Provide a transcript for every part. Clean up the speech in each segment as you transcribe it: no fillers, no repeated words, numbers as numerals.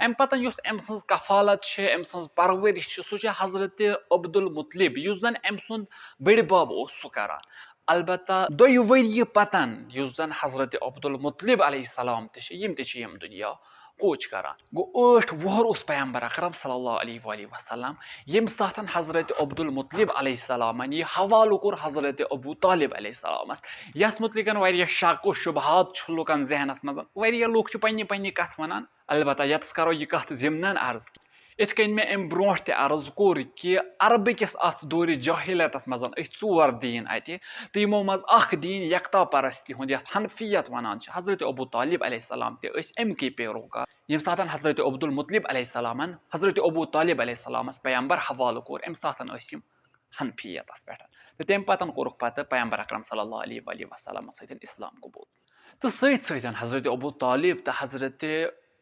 اَمہِ پَتہٕ یُس أمۍ سٕنٛز کفالت چھِ أمۍ سٕنٛز پرورِش چھِ سُہ چھِ حضرت عبدالمطلب یُس زَن أمۍ سُنٛد بٔڈِ بب اوس سُہ کران البتہ 2 ؤری پتن یُس زَن حضرت عبدالمطلب علیہ السلام تہِ چھِ یِم تہِ چھِ یِم دُنیا کوچ کران گوٚو 8 وُہر اوس پیغمبر اکرم صلی اللہ علیہ وسلم ییٚمہِ ساتہٕ حضرت عبدالمطلب علیہ السلامن یہِ حوالہٕ کوٚر حضرت ابوٗ طالب علیہ السلامس یتھ متعلق واریاہ شک و شبہات چھُ لُکن ذہنس منٛز واریاہ لُکھ چھِ پننہِ کتھ ونان البتہ یتس کرو یہِ کتھ ضمنن عرض یِتھ کٔنۍ مےٚ امہِ برونٛٹھ تہِ عرض کوٚر کہِ عربٕکِس اتھ دورِ جاہلیتس منٛز ٲسۍ 4 دیٖن اتہِ تہٕ یِمو منٛز اکھ دیٖن یکتا پرستی ہُنٛد یتھ حنفیت ونان چھِ حضرت ابوٗ طالب علیہ السلام تہِ ٲسۍ امکی پیروکار ییٚمہِ ساتہٕ حضرت عبدالمطلب علیہ السلامن حضرت ابوٗ طالب علیہ السلامس پیغمبر حوالہٕ کوٚر امہِ ساتہٕ ٲسۍ یِم حنفیتس پٮ۪ٹھ تہٕ تمہِ پتہٕ کوٚرُکھ پتہٕ پیغمبر اکرم صلی اللہ علیہ وسلمس سۭتۍ اسلام قبوٗل تہٕ سۭتۍ حضرت ابوٗ طالب تہٕ حضرت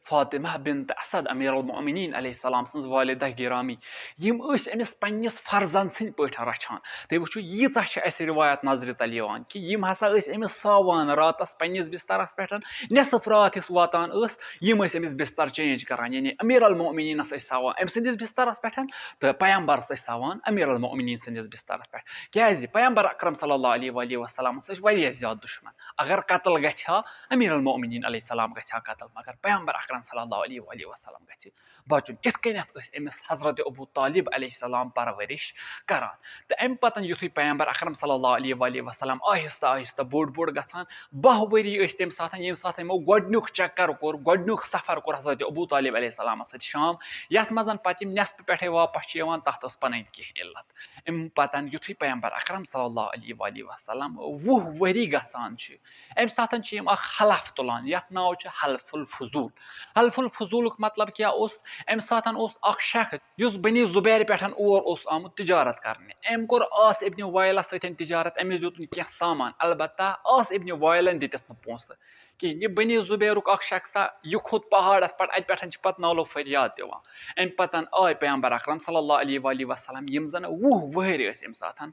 فاطمہ بنت اسد امیر المؤمنین علیہ السلام سٕنٛز والدہ گرامی یِم ٲسۍ أمِس پننِس فرزن سٕنٛدۍ پٲٹھۍ رچھان تُہۍ وٕچھِو ییٖژاہ چھِ اَسہِ رِوایت نظرِ تل یِوان کہِ یِم ہسا ٲسۍ أمِس ساوان راتس پننِس بسترس پٮ۪ٹھ نٮ۪صف رات یُس واتان ٲس یِم ٲسۍ أمِس بستر چینج کران یعنی امیر المؤمنیٖنس ٲسۍ ساوان أمۍ سٕنٛدِس بسترس پٮ۪ٹھ تہٕ پیغمبرس ٲسۍ ساوان امیر المؤمنیٖن سٕنٛدِس بسترس پٮ۪ٹھ کیازِ پیغمبر اکرم صلی اللہ علیہ وسلمس ٲسۍ واریاہ زیادٕ دُشمن اگر قتل گژھِ ہا امیر المؤمنیٖن علیہ السلام گژھِ ہا قتل مگر پیغمبر اکرم صلی اللہ علیہ وسلم گژھِ بچُن یِتھ کٔنٮ۪تھ ٲسۍ أمِس حضرت ابوٗ طالب علیہ السلام پرورش کران تہٕ امہِ پتہٕ یُتھُے پیغمبر اکرم صلی اللہ علیہ وسلم آہستہ بوٚڑ گژھان 12 ؤری ٲسۍ تمہِ ساتہٕ ییٚمہِ ساتہٕ یِمو گۄڈنیُک چکر کوٚر گۄڈنیُک سفر کوٚر حضرت ابوٗ طالب علیہ السلامس سۭتۍ شام یتھ منٛز پتہٕ یِم نٮ۪صفہٕ پٮ۪ٹھے واپس چھِ یِوان تتھ ٲس پنٕنۍ کینٛہہ علت امہِ پتہٕ یُتھُے پیغمبر اکرم صلی اللہ علیہ وسلم 20 ؤری گژھان چھِ امہِ ساتہٕ چھِ یِم اکھ حلف تُلان یتھ ناو چھُ حلف الفضوٗل حلف الفضوٗلُک مطلب کیاہ اوس امہِ ساتہٕ اوس اکھ شخص یُس بنی زُبیر پٮ۪ٹھ اور اوس آمُت تجارت کرنہِ أمۍ کوٚر آس ابنِ وائلس سۭتۍ تجارت أمِس دیُتُن کینٛہہ سامان البتہ آس ابنِ وائلن دِتِس نہٕ پونٛسہٕ کِہیٖنۍ یہِ بنی زُبیرُک اکھ شخصا یہِ کھوٚت پہاڑس پٮ۪ٹھ اَتہِ پٮ۪ٹھ چھِ پتہٕ نالو فریاد دِوان امہِ پتہٕ آے پیغمبر اکرم صلی اللہ علیہ وسلم یِم زن 20 وٕہٕرۍ ٲسۍ امہِ ساتہٕ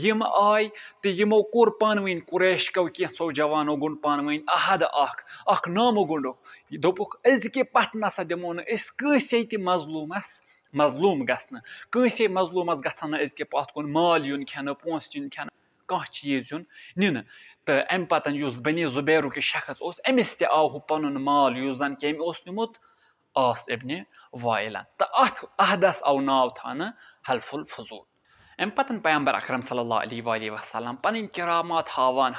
یِم آے تہٕ یِمو کوٚر پانہٕ ؤنۍ قُریشکو کینٛژھو جوانو گوٚنٛڈ پانہٕ ؤنۍ عہد اکھ نامہٕ گوٚنٛڈُکھ دوٚپُکھ أزکہِ پتہٕ نسا دِمو نہٕ أسۍ کٲنٛسے تہِ مظلوٗم گژھنہٕ کٲنٛسے مظلوٗمس گژھن نہٕ أزکہِ پتھ کُن مال یُن کھٮ۪نہٕ پونٛسہٕ یُن کھٮ۪نہٕ کانٛہہ چیٖز یُن نِنہٕ تہٕ امہِ پتہٕ یُس بنی زُبیرُک یہِ شخص اوس أمِس تہِ آو ہُہ پنُن مال یُس زن کہِ أمۍ اوس نِمُت آس ابنِ وائلن تہٕ اتھ عہدس آو ناو تھاونہٕ حلف الفضوٗل امہِ پتہٕ پیغمبر اکرم صلی اللہ علیہ وسلم پنٕنۍ کرامات ہاوان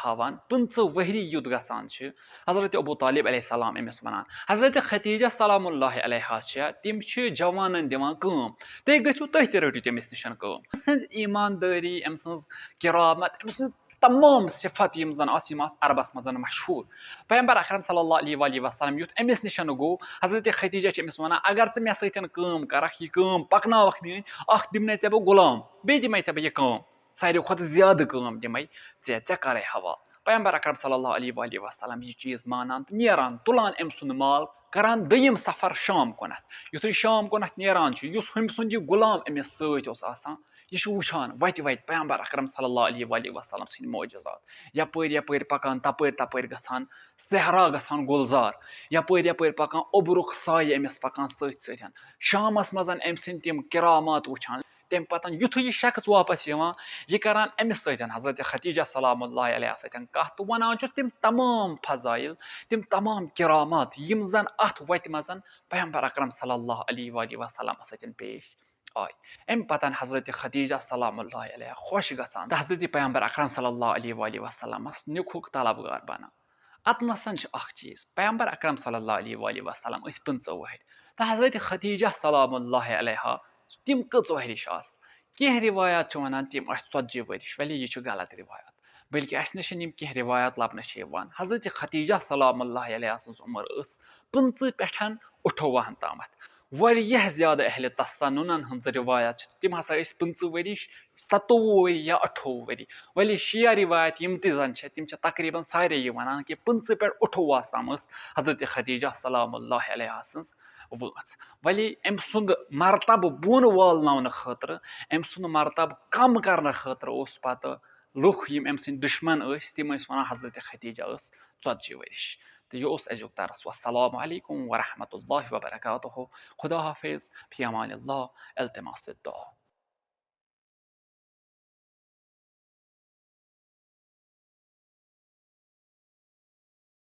15 ؤری یُتھ گژھان چھِ حضرت ابوٗ طالب علیہ السلام أمِس ونان حضرت ختیٖجہ سلام اللہ علیہا چھِ تِم چھِ جوانن دِوان کٲم تُہۍ گٔژھِو تُہۍ تہِ رٔٹِو تٔمِس نِش کٲم أمۍ سٕنٛز ایٖماندٲری أمۍ سٕنٛز کرامت أمۍ سٕنٛز تمام صفت یِم زن آسہٕ یِم آسہٕ عربس منٛز مشہوٗر پیغمبر اکرم صلی اللہ علیہ وسلم یُتھ أمِس نِش گوٚو حضرت ختیٖجہ چھِ أمِس ونان اگر ژٕ مےٚ سۭتۍ کٲم کرکھ یہِ کٲم پکناوکھ میٲنۍ اکھ دِمنے ژےٚ بہٕ غلام بیٚیہِ دِمے ژےٚ بہٕ یہِ کٲم ساروی کھۄتہٕ زیادٕ کٲم دِمے ژےٚ کرے حوالہٕ پیغمبر اکرم صلی اللہ علیہ وسلم یہِ چیٖز مانان تہٕ نیران تُلان أمۍ سُنٛد مال کران دوٚیِم سفر شام کُنتھ یُتھُے شام کُنتھ نیران چھُ یُس ہُمۍ سُنٛد یہِ غلام أمِس سۭتۍ اوس آسان یہِ چھُ وٕچھان وتہِ پیغمبر اکرم صلی اللہ علیہ وسلم سٕنٛدۍ معجزات یپٲرۍ پکان تپٲرۍ گژھان صحرا گژھان گُلزار یپٲرۍ پکان اوٚبرُک سایہِ أمِس پکان سۭتۍ شامس منٛز أمۍ سٕنٛدۍ تِم کرامات وٕچھان تمہِ پتہٕ یُتھُے یہِ شخص واپس یِوان یہِ کران أمِس سۭتۍ حضرت ختیٖجہ سلام اللہ علیہ سۭتۍ کتھ تہٕ ونان چھُس تِم تمام فضایل تِم تمام کرامات یِم زن اتھ وتہِ منٛز پیغمبر اکرم صلی اللہ علیہ وسلمس سۭتۍ پیش آے امہِ پتہٕ حضرت ختیٖجہ سلام اللہ علیہ خۄش گژھان تہٕ حضرت پیغمبر اکرم صلی اللہ علیہ وسلمس نِکھُکھ طلبگار بنان اتھ نسن چھِ اکھ چیٖز پیغمبر اکرم صلی اللہ علیہ وسلم ٲسۍ 15 وٕہٕرۍ تہٕ حضرت ختیٖجہ سلام اللہ علیہ تِم کٔژ ؤہرِش آسہٕ کینٛہہ رِوایات چھِ ونان تِم ٲسۍ 40 ؤرِش ولی یہِ چھُ غلط رِوایت بلکہِ اسہِ نِش یِم کینٛہہ رِوایات لبنہٕ چھِ یِوان حضرت ختیٖجہ سلام اللہ علیہ سٕنٛز عُمر ٲس 15 پٮ۪ٹھ 28 تامتھ واریاہ زیادٕ اہلِ تسنُنن ہٕنٛز رِوایت چھِ تِم ہسا ٲسۍ 15 ؤرِش 27 ؤری یا 28 ؤری ولی شِیا رِوایت یِم تہِ زن چھِ تِم چھِ تقریٖبن سارے یہِ ونان کہِ 15 پٮ۪ٹھ 28 تام ٲس حضرت ختیٖجہ سلام اللہ علیہ سٕنٛز وٲنٛس ولی أمۍ سُنٛد مرتبہٕ بۄن والناونہٕ خٲطرٕ أمۍ سُنٛد مرتبہٕ کم کرنہٕ خٲطرٕ اوس پتہٕ لُکھ یِم أمۍ سٕنٛدۍ دُشمن ٲسۍ تِم ٲسۍ ونان حضرت ختیٖجہ ٲس 40 ؤرِش دیگه اسعجب درس و السلام علیکم و رحمت الله و برکاته. خداحافظ، فی امان الله، التماس الدعا.